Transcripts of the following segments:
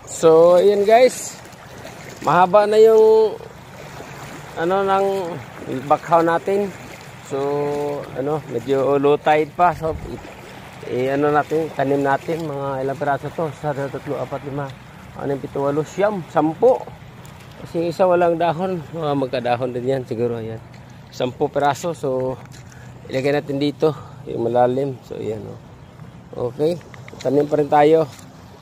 So, ayan guys. Mahaba na yung ng bakhaw natin. So, medyo low tide pa. So, natin, tanim natin mga ilang piraso to. 1, 2, 3, 4, 5, 6, 7, 8, 9, 10. Kasi isa walang dahon. Magkadahon din yan siguro. Ayan. 10 piraso. So, ilagay natin dito yung malalim. So, ayan. Okay. Tanim pa rin tayo.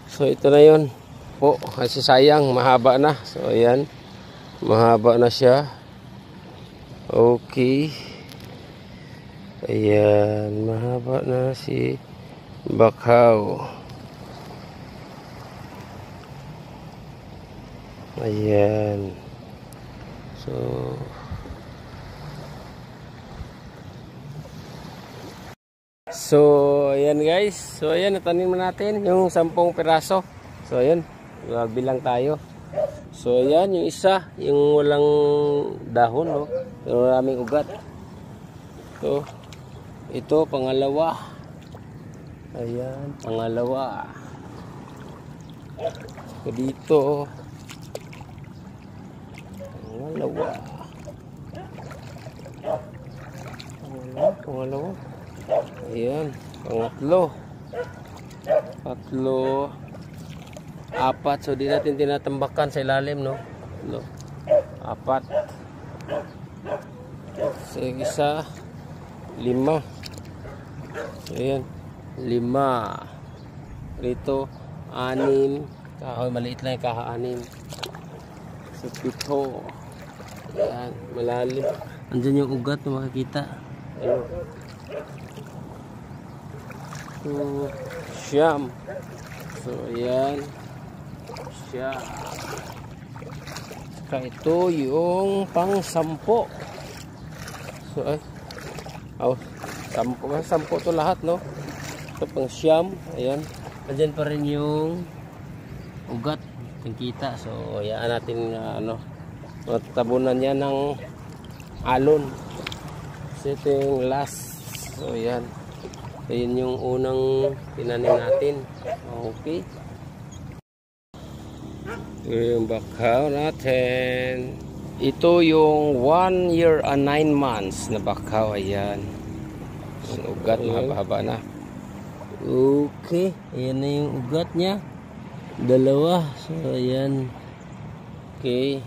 So, ito na yun po. Kasi sayang, mahaba na. So, ayan. Mahaba na siya. Okay. Ayan. Mahaba na si bakhaw. Ayan. So, ayan guys. So, ayan. Natanim na natin yung 10 piraso. So, ayan. Bilang tayo. So, ayan. Yung isa. Yung walang dahon. No? Yung maraming ugat. So, ito. Pangalawa. Ayan. Pangalawa. So, dito. Pangalawa. Pangalawa. Ayan. Pangatlo. Tatlo. 4. So, di natin tinatambakan sa ilalim, no? 4. So, isa. 5. So, ayan. 5. Rito. 6. Kahoy, maliit lang yung kaha-6. So, 7. Ayan. Malalim. Andyan yung ugat na makikita. Ayan. So, 9. So, ayan. Siya. Saka ito yung pang 10. So, 10 to lahat, no? Ito pang 9. Ayan. Andyan pa rin yung ugat. Yung kita. So, ayan natin tabunan yan ng alon. So, ito yung last. So, ayan. Ayan yung unang tinanim natin. Okay. Yung bakhaw natin. Ito yung 1 year and 9 months na bakhaw. Ayan. Yung ugat, mahaba-haba na. Okay. Ayan na yung ugat niya. 2. So, ayan. Okay.